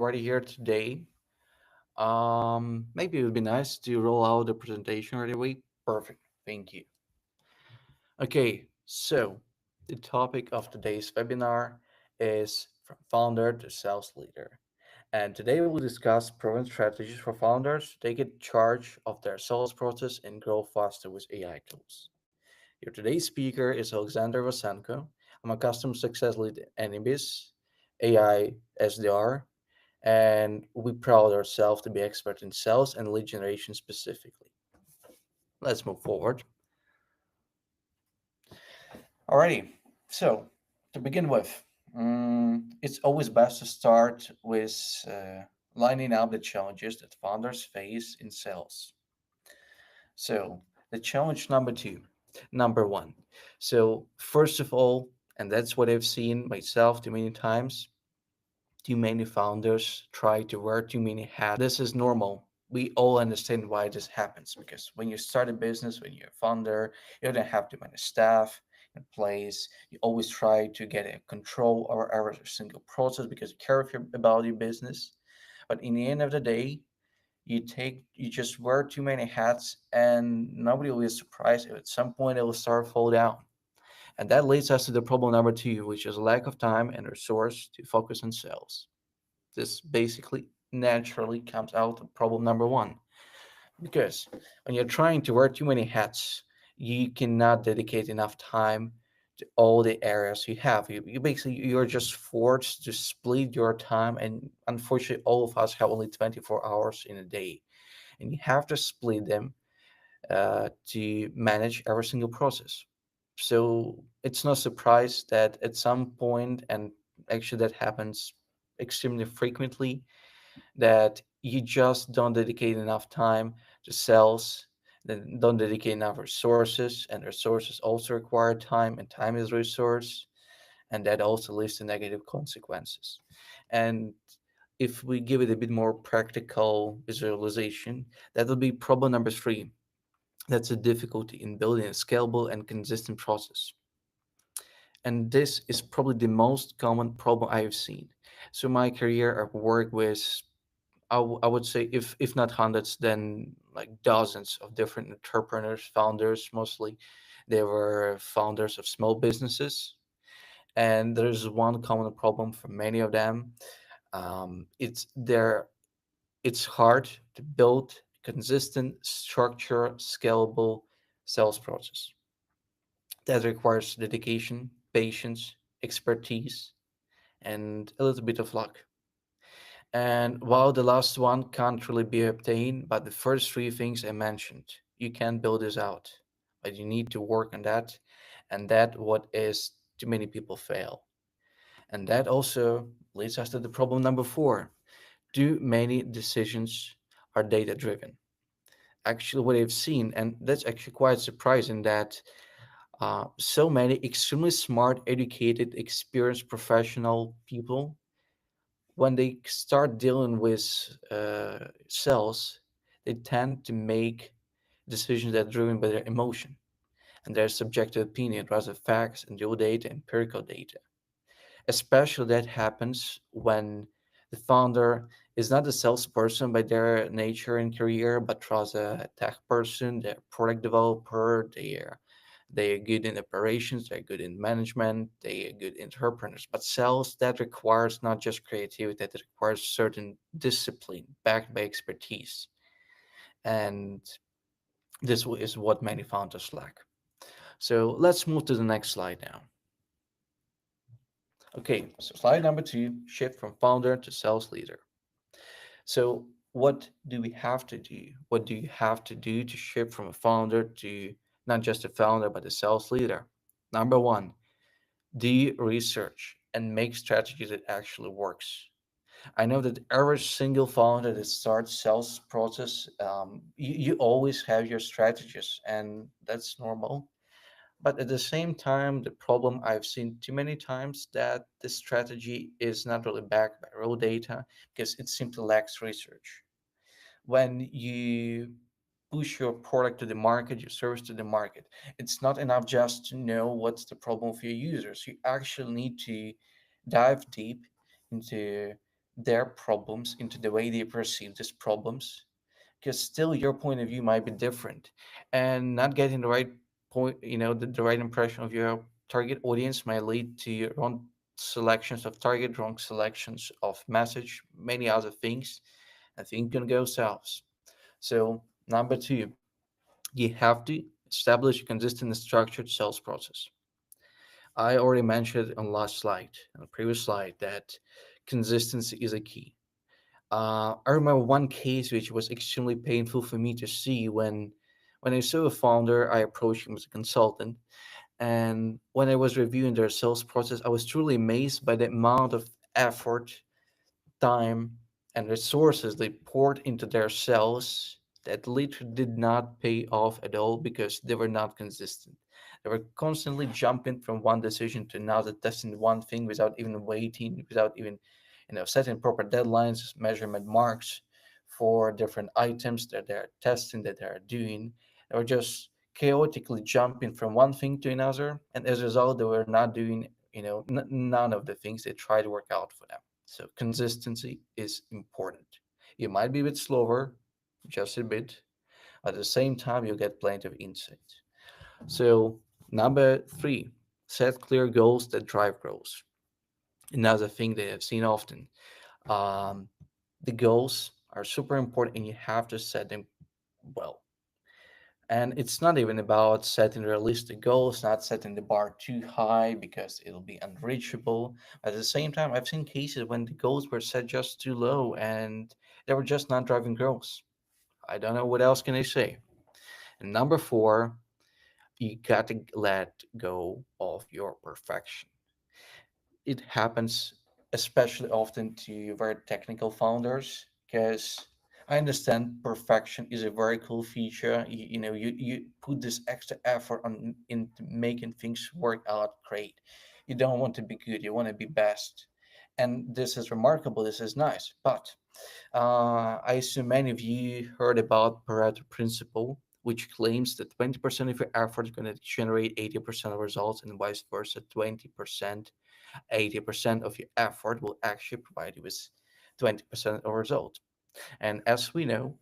ready here today. Maybe it would be nice to roll out the presentation right away. Perfect. Thank you. Okay, so the topic of today's webinar is from founder to sales leader. And today we'll discuss proven strategies for founders to take charge of their sales process and grow faster with AI tools. Your today's speaker is Alexander Vasenko. I'm a customer success lead at Anibis, AI SDR, and we proud ourselves to be expert in sales and lead generation specifically. Let's move forward. Alrighty, so to begin with, it's always best to start with lining up the challenges that founders face in sales. So the challenge number one. So first of all, and that's what I've seen myself too many times, too many founders try to wear too many hats. This is normal. We all understand why this happens because when you start a business, when you're a founder, you don't have too many staff in place. You always try to get a control over every single process because you care about your business. But in the end of the day, you just wear too many hats and nobody will be surprised if at some point it will start fall down. And that leads us to the problem number two, which is lack of time and resource to focus on sales. This basically naturally comes out of problem number one. Because when you're trying to wear too many hats, you cannot dedicate enough time to all the areas you have. You're just forced to split your time, and unfortunately, all of us have only 24 hours in a day, and you have to split them to manage every single process. So it's no surprise that at some point, and actually that happens extremely frequently, that you just don't dedicate enough time to sales, then don't dedicate enough resources, and resources also require time, and time is a resource, and that also leads to negative consequences. And if we give it a bit more practical visualization, that will be problem number three. That's a difficulty in building a scalable and consistent process. And this is probably the most common problem I've seen. So in my career, I've worked with I would say if not hundreds, then like dozens of different entrepreneurs, founders mostly. They were founders of small businesses, and there's one common problem for many of them. It's hard to build consistent, structure, scalable sales process that requires dedication, patience, expertise, and a little bit of luck. And while the last one can't really be obtained, but the first three things I mentioned, you can build this out, but you need to work on that. And that what is too many people fail. And that also leads us to the problem number four. Too many decisions are data driven. Actually, what I've seen, and that's actually quite surprising that so many extremely smart, educated, experienced professional people when they start dealing with cells, they tend to make decisions that are driven by their emotion and their subjective opinion rather than facts and real data, empirical data. Especially that happens when the founder is not a salesperson by their nature and career, but rather a tech person, they're a product developer, they are good in operations, they're good in management, they are good entrepreneurs. But sales that requires not just creativity, that requires certain discipline backed by expertise. And is what many founders lack. So let's move to the next slide now. Okay, so slide number two, shift from founder to sales leader. So what do we have to do? What do you have to do to shift from a founder to not just a founder, but a sales leader? Number one, do research and make strategy that actually works. I know that every single founder that starts sales process, you always have your strategies, and that's normal. But at the same time, the problem I've seen too many times that this strategy is not really backed by raw data because it simply lacks research. When you push your product to the market, your service to the market, it's not enough just to know what's the problem of your users. You actually need to dive deep into their problems, into the way they perceive these problems, because still your point of view might be different, and not getting the right point, the right impression of your target audience might lead to wrong selections of target, wrong selections of message, many other things. I think can go south. So number two, you have to establish a consistent and structured sales process. I already mentioned on last slide, on the previous slide, that consistency is a key. I remember one case which was extremely painful for me to see when I saw a founder. I approached him as a consultant, and when I was reviewing their sales process, I was truly amazed by the amount of effort, time, and resources they poured into their sales that literally did not pay off at all because they were not consistent. They were constantly jumping from one decision to another, testing one thing without even waiting, without even setting proper deadlines, measurement marks for different items that they're testing, that they're doing. They were just chaotically jumping from one thing to another, and as a result, they were not doing none of the things they tried to work out for them. So consistency is important. You might be a bit slower, just a bit, but at the same time, you'll get plenty of insight. So number three, set clear goals that drive growth. Another thing that I've seen often. Um, the goals are super important and you have to set them well. And it's not even about setting realistic goals, not setting the bar too high because it'll be unreachable. At the same time, I've seen cases when the goals were set just too low and they were just not driving growth. I don't know what else can I say. And number four, you got to let go of your perfection. It happens especially often to very technical founders because I understand perfection is a very cool feature. You put this extra effort on into making things work out great. You don't want to be good, you want to be best. And this is remarkable, this is nice. But I assume many of you heard about Pareto principle, which claims that 20% of your effort is going to generate 80% of results and vice versa. 80% of your effort will actually provide you with 20% of result. And as we know,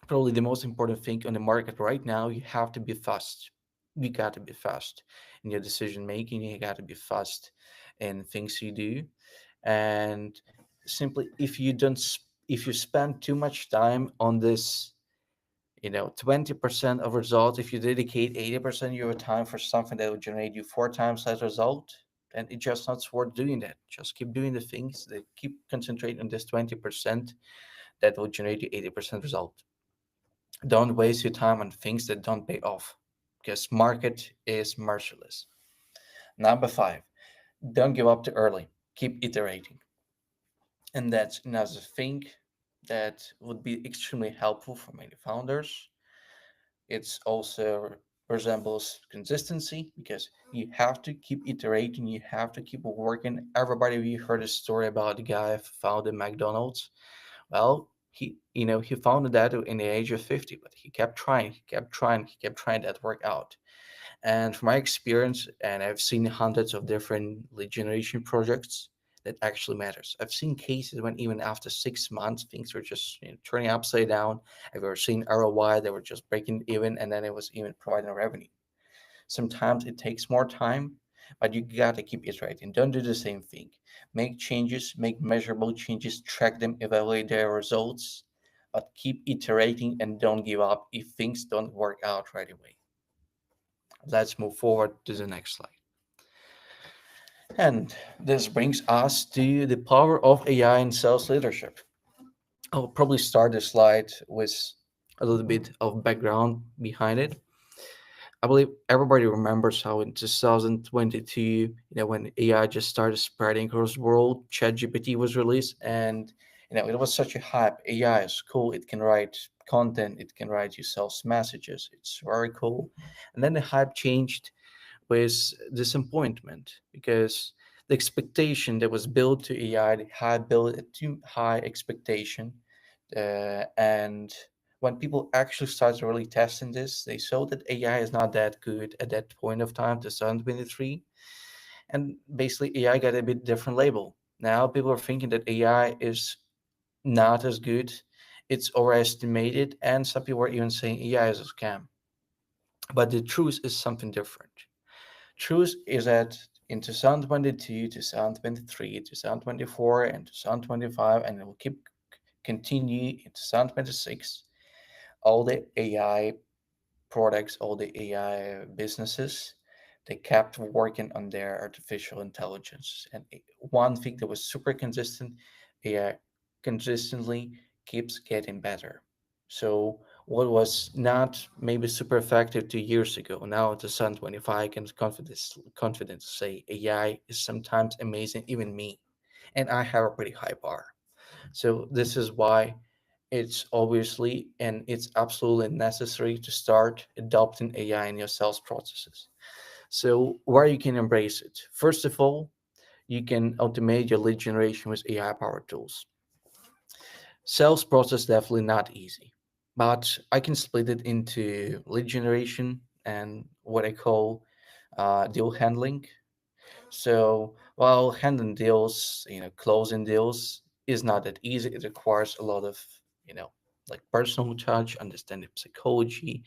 probably the most important thing on the market right now, you have to be fast. You got to be fast in your decision making. You got to be fast in things you do. And simply, if you spend too much time on this 20% of results, if you dedicate 80% of your time for something that will generate you four times that result, then it's just not worth doing that. Just keep doing the things that keep concentrating on this 20% that will generate you 80% result. Don't waste your time on things that don't pay off because market is merciless. Number five, don't give up too early. Keep iterating. And that's another thing that would be extremely helpful for many founders. It's also resembles consistency because you have to keep iterating, you have to keep working. Everybody, we heard a story about the guy who founded McDonald's. Well, he founded that in the age of 50, but he kept trying, he kept trying that work out. And from my experience, and I've seen hundreds of different lead generation projects, that actually matters. I've seen cases when even after 6 months, things were just turning upside down. I've ever seen ROI that were just breaking even, and then it was even providing revenue. Sometimes it takes more time, but you gotta keep iterating. Don't do the same thing. Make changes, make measurable changes, track them, evaluate their results, but keep iterating and don't give up if things don't work out right away. Let's move forward to the next slide. And this brings us to the power of AI in sales leadership. I'll probably start the slide with a little bit of background behind it. I believe everybody remembers how in 2022, when AI just started spreading across the world, ChatGPT was released, and it was such a hype. AI is cool. It can write content. It can write you sales messages. It's very cool. And then the hype changed with disappointment because the expectation that was built to AI, the high built too high expectation, and when people actually started really testing this, they saw that AI is not that good at that point of time, 2023, and basically AI got a bit different label. Now people are thinking that AI is not as good, it's overestimated, and some people are even saying AI is a scam. But the truth is something different. Truth is that in 2022, 2023, 2024, and 2025, and it will keep continue in 2026, all the AI products, all the AI businesses, they kept working on their artificial intelligence. And one thing that was super consistent, AI consistently keeps getting better. So what was not maybe super effective 2 years ago, now in 2025, I can confident to say AI is sometimes amazing, even me. And I have a pretty high bar. So this is why it's obviously and it's absolutely necessary to start adopting AI in your sales processes. So where you can embrace it. First of all, you can automate your lead generation with AI powered tools. Sales process definitely not easy, but I can split it into lead generation and what I call deal handling. So while handling deals, closing deals is not that easy. It requires a lot of, you know, like personal touch, understanding psychology,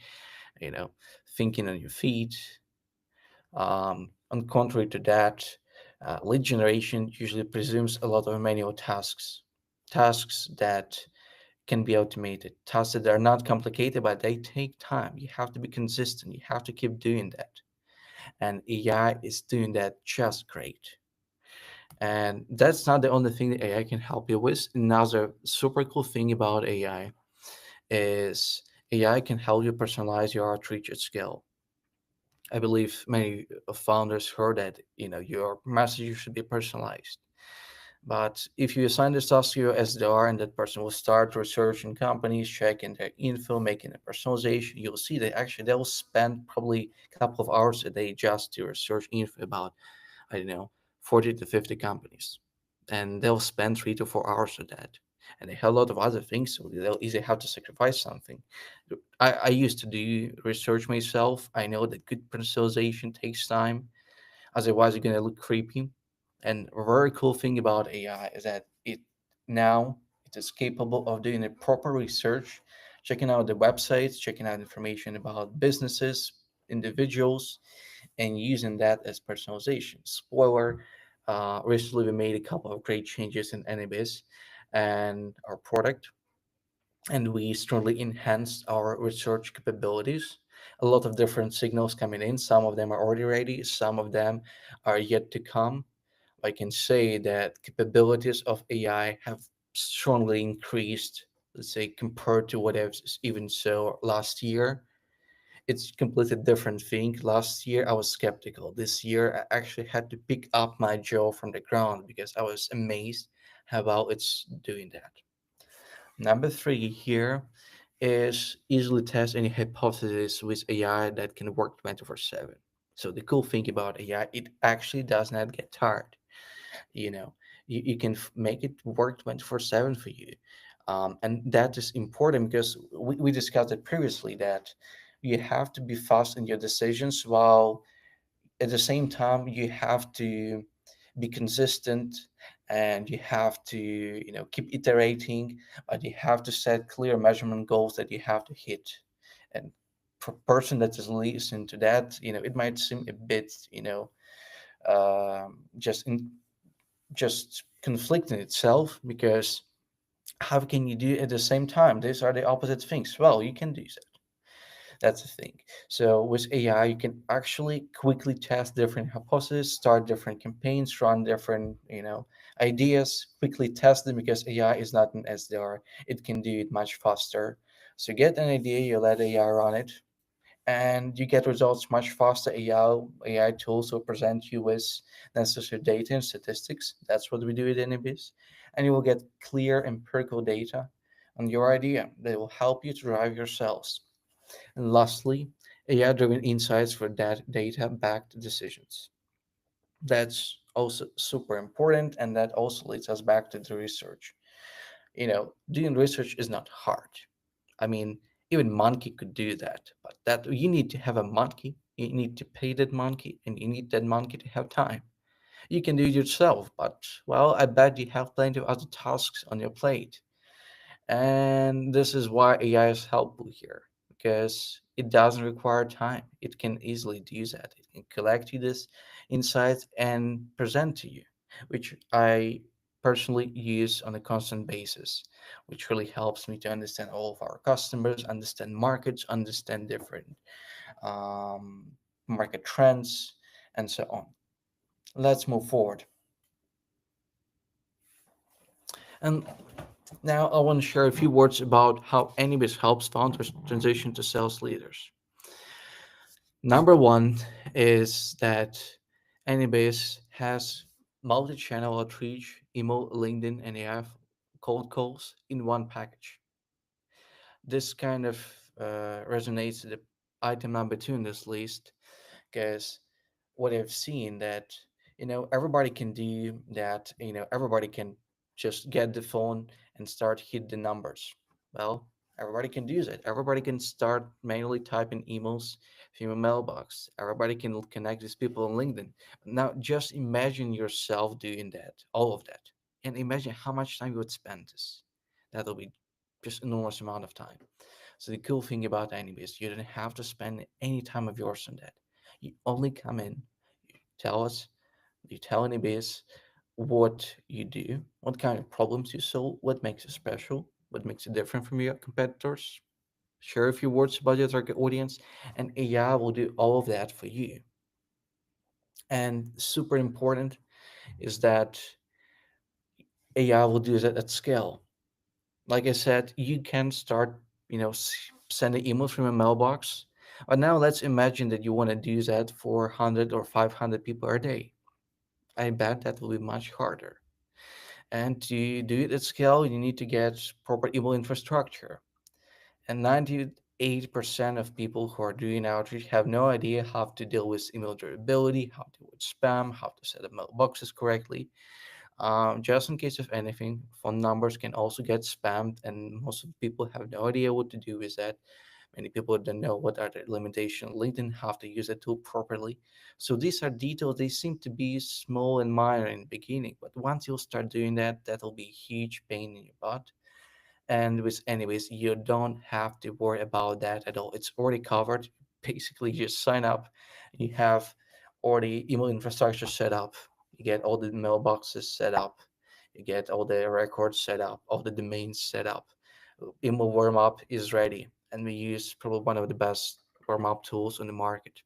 you know, thinking on your feet. On contrary to that, lead generation usually presumes a lot of manual tasks, tasks that can be automated, tasks that are not complicated, but they take time. You have to be consistent. You have to keep doing that. And AI is doing that just great. And that's not the only thing that AI can help you with. Another super cool thing about AI is AI can help you personalize your outreach at scale. I believe many founders heard that your message should be personalized. But if you assign this task to your SDR and that person will start researching companies, checking their info, making a personalization, you'll see that actually they will spend probably a couple of hours a day just to research info about, I don't know, 40 to 50 companies. And they'll spend 3 to 4 hours on that. And they have a lot of other things, so they'll easily have to sacrifice something. I used to do research myself. I know that good personalization takes time, otherwise you're gonna look creepy. And a very cool thing about AI is that now it is capable of doing a proper research, checking out the websites, checking out information about businesses, individuals, and using that as personalization. Spoiler, recently we made a couple of great changes in Anibis and our product, and we strongly enhanced our research capabilities. A lot of different signals coming in. Some of them are already ready, some of them are yet to come. I can say that capabilities of AI have strongly increased, let's say, compared to what I was even so last year. It's completely different thing. Last year I was skeptical. This year I actually had to pick up my jaw from the ground because I was amazed how well it's doing that. Number three here is easily test any hypothesis with AI that can work 24/7. So the cool thing about AI, it actually does not get tired. You know, you can make it work 24/7 for you. And that is important because we discussed it previously that you have to be fast in your decisions while at the same time you have to be consistent and you have to keep iterating, but you have to set clear measurement goals that you have to hit. And for a person that is listening to that, it might seem a bit just just conflicting itself, because how can you do it at the same time? These are the opposite things. Well, you can do that. That's the thing. So with AI, you can actually quickly test different hypotheses, start different campaigns, run different, ideas, quickly test them because AI is not an SDR. It can do it much faster. So get an idea, you let AI run it, and you get results much faster. AI tools will present you with necessary data and statistics. That's what we do at NBS. And you will get clear empirical data on your idea that will help you to drive your sales. And lastly, AI driven insights for that data backed decisions. That's also super important, and that also leads us back to the research. Doing research is not hard. I mean, even monkey could do that, but that you need to have a monkey, you need to pay that monkey, and you need that monkey to have time. You can do it yourself, but well, I bet you have plenty of other tasks on your plate. And this is why AI is helpful here because it doesn't require time. It can easily do that. It can collect you this insights and present to you, which I personally use on a constant basis, which really helps me to understand all of our customers, understand markets, understand different um, market trends, and so on. Let's move forward. And now I want to share a few words about how Anibis helps founders transition to sales leaders. Number one is that Anibis has multi-channel outreach, email, LinkedIn, and AI cold calls in one package. This kind of resonates with the item number two in this list because what I've seen that everybody can do that. Everybody can just get the phone and start hit the numbers. Well, everybody can do that. Everybody can start manually typing emails from your mailbox. Everybody can connect with people on LinkedIn. Now, just imagine yourself doing that, all of that, and imagine how much time you would spend this. That'll be just enormous amount of time. So the cool thing about Anime is you don't have to spend any time of yours on that. You only come in, you tell us, you tell Anibis what you do, what kind of problems you solve, what makes you special, what makes you different from your competitors. Share a few words about your target audience, and AI will do all of that for you. And super important is that AI will do that at scale. Like I said, you can start, sending emails from a mailbox. But now let's imagine that you want to do that for 100 or 500 people a day. I bet that will be much harder. And to do it at scale, you need to get proper email infrastructure. And 98% of people who are doing outreach have no idea how to deal with email durability, how to deal with spam, how to set up mailboxes correctly. Just in case of anything, phone numbers can also get spammed, and most of the people have no idea what to do with that. Many people don't know what are the limitations. LinkedIn have to use the tool properly. So these are details. They seem to be small and minor in the beginning, but once you'll start doing that, that'll be a huge pain in your butt. And with anyways, you don't have to worry about that at all. It's already covered. Basically, you just sign up. You have already email infrastructure set up. You get all the mailboxes set up. You get all the records set up, all the domains set up. Email warm up is ready, and we use probably one of the best warm up tools on the market,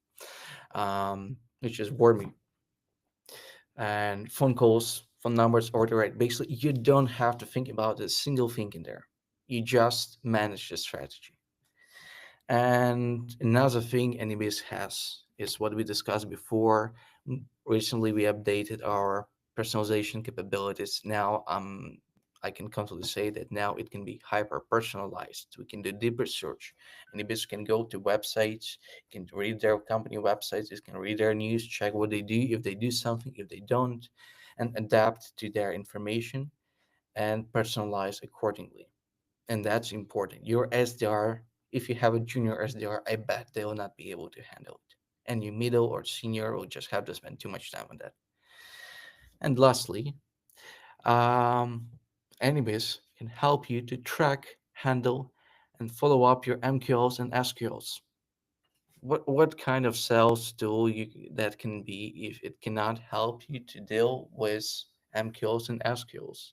which is Warmy. And phone calls, phone numbers, order rate. Basically, you don't have to think about a single thing in there. You just manage the strategy. And another thing NEBS has is what we discussed before. Recently, we updated our personalization capabilities. Now, I can comfortably say that now it can be hyper personalized. We can do deeper search. NEBS can go to websites, can read their company websites, it can read their news, check what they do, if they do something, if they don't, and adapt to their information and personalize accordingly. And that's important. Your SDR, if you have a junior SDR, I bet they will not be able to handle it. And your middle or senior will just have to spend too much time on that. And lastly, um, Anibis can help you to track, handle, and follow up your MQLs and SQLs. What kind of sales tool that can be if it cannot help you to deal with MQLs and SQLs?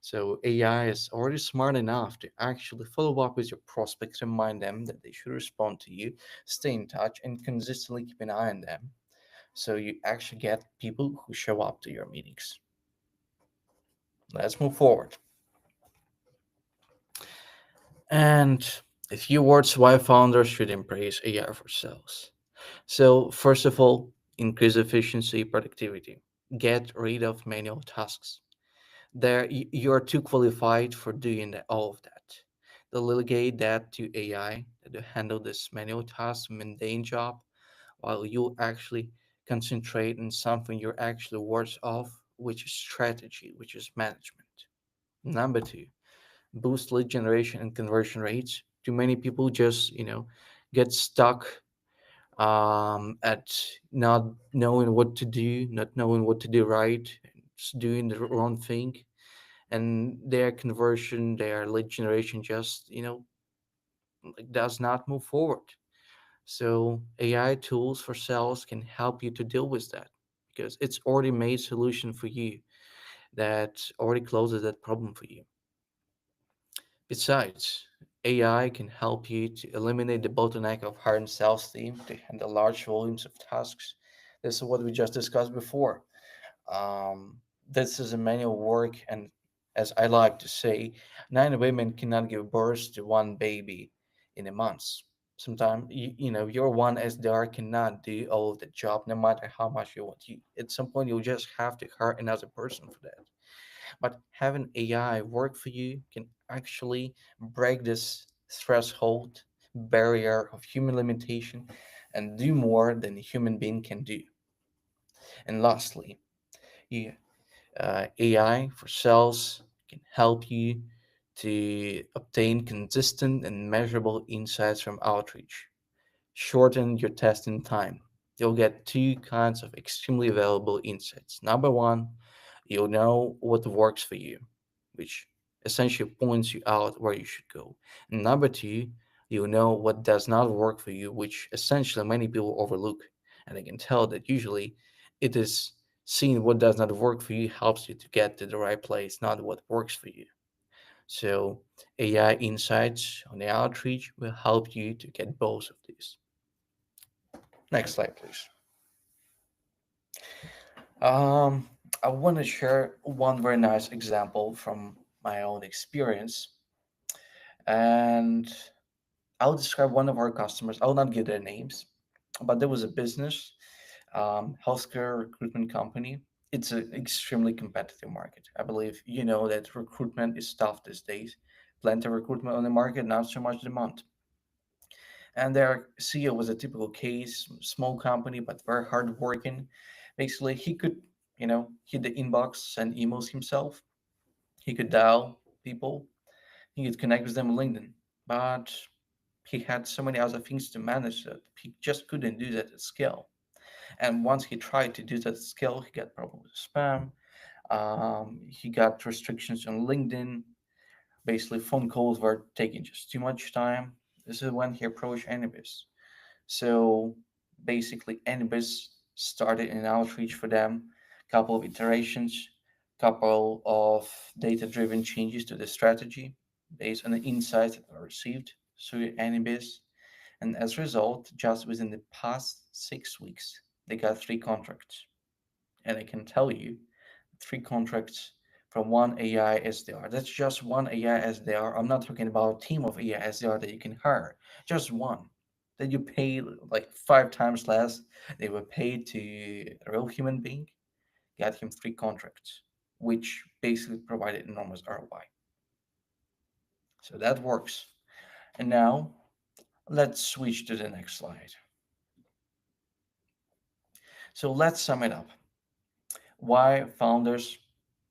So AI is already smart enough to actually follow up with your prospects, remind them that they should respond to you, stay in touch, and consistently keep an eye on them. So you actually get people who show up to your meetings. Let's move forward. And a few words why founders should embrace AI for sales. So, first of all, increase efficiency, productivity. Get rid of manual tasks. You're too qualified for doing all of that. Delegate that to AI to handle this manual task, mundane job, while you actually concentrate on something you're actually worse off, which is strategy, which is management. Number two, boost lead generation and conversion rates. Too many people just get stuck at not knowing what to do, not knowing what to do right, just doing the wrong thing, and their conversion, their lead generation just, like does not move forward. So AI tools for sales can help you to deal with that because it's already made solution for you that already closes that problem for you. Besides, AI can help you to eliminate the bottleneck of hiring sales team to handle large volumes of tasks. This is what we just discussed before. Um, this is a manual work, and as I like to say, 9 women cannot give birth to one baby in a month. Sometimes your one SDR cannot do all of the job, no matter how much you want. At some point, you'll just have to hire another person for that. But having AI work for you can actually break this threshold barrier of human limitation and do more than a human being can do. And lastly, you AI for sales can help you to obtain consistent and measurable insights from outreach. Shorten your testing time. You'll get two kinds of extremely valuable insights. Number one, you'll know what works for you, which essentially points you out where you should go. And number two, you'll know what does not work for you, which essentially many people overlook. And I can tell that usually it is seeing what does not work for you helps you to get to the right place, not what works for you. So AI insights on the outreach will help you to get both of these. Next slide, please. Um, I want to share one very nice example from my own experience, and I'll describe one of our customers. I'll not give their names, but there was a business, healthcare recruitment company. It's an extremely competitive market. I believe you know that recruitment is tough these days. Plenty of recruitment on the market, not so much demand. And their CEO was a typical case, small company, but very hardworking. Basically, he could, hit the inbox, send emails himself. He could dial people. He could connect with them on LinkedIn. But he had so many other things to manage that he just couldn't do that at scale. And once he tried to do that at scale, he got problems with spam. He got restrictions on LinkedIn. Basically, phone calls were taking just too much time. This is when he approached Anubis. So basically, Anubis started an outreach for them, couple of iterations, couple of data-driven changes to the strategy based on the insights that were received through Anubis. And as a result, just within the past 6 weeks, they got 3 contracts. And I can tell you, 3 contracts from one AI SDR. That's just one AI SDR. I'm not talking about a team of AI SDR that you can hire. Just one that you pay like 5 times less. They were paid to a real human being. Got him 3 contracts, which basically provided enormous ROI. So that works. And now let's switch to the next slide. So let's sum it up. Why founders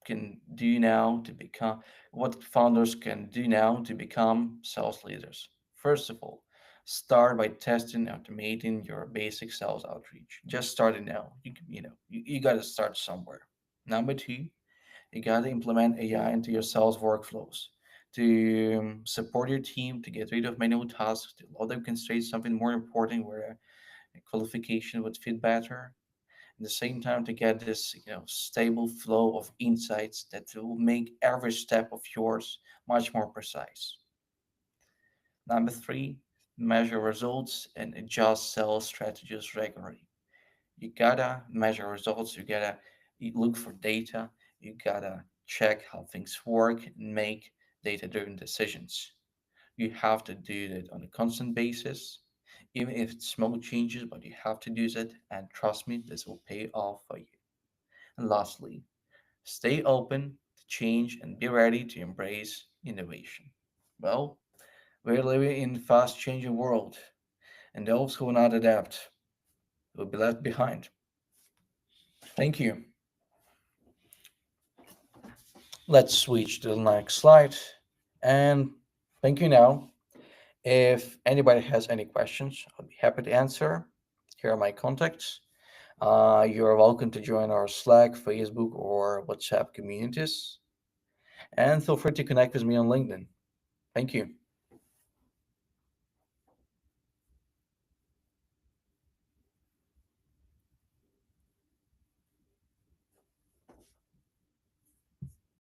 can do now to become what founders can do now to become sales leaders. First of all, start by testing and automating your basic sales outreach. Just start it now. You got to start somewhere. Number two, you got to implement AI into your sales workflows to support your team to get rid of manual tasks, to allow them constrain something more important where a qualification would fit better at the same time to get this stable flow of insights that will make every step of yours much more precise. Number three, measure results and adjust sales strategies regularly. You gotta measure results, you gotta look for data, you gotta check how things work and make data driven decisions. You have to do that on a constant basis, even if it's small changes, but you have to do that, and trust me, this will pay off for you. And lastly, stay open to change and be ready to embrace innovation. Well, we're living in a fast changing world, and those who will not adapt will be left behind. Thank you. Let's switch to the next slide. And thank you now. If anybody has any questions, I'll be happy to answer. Here are my contacts. You're welcome to join our Slack, Facebook, or WhatsApp communities. And feel free to connect with me on LinkedIn. Thank you.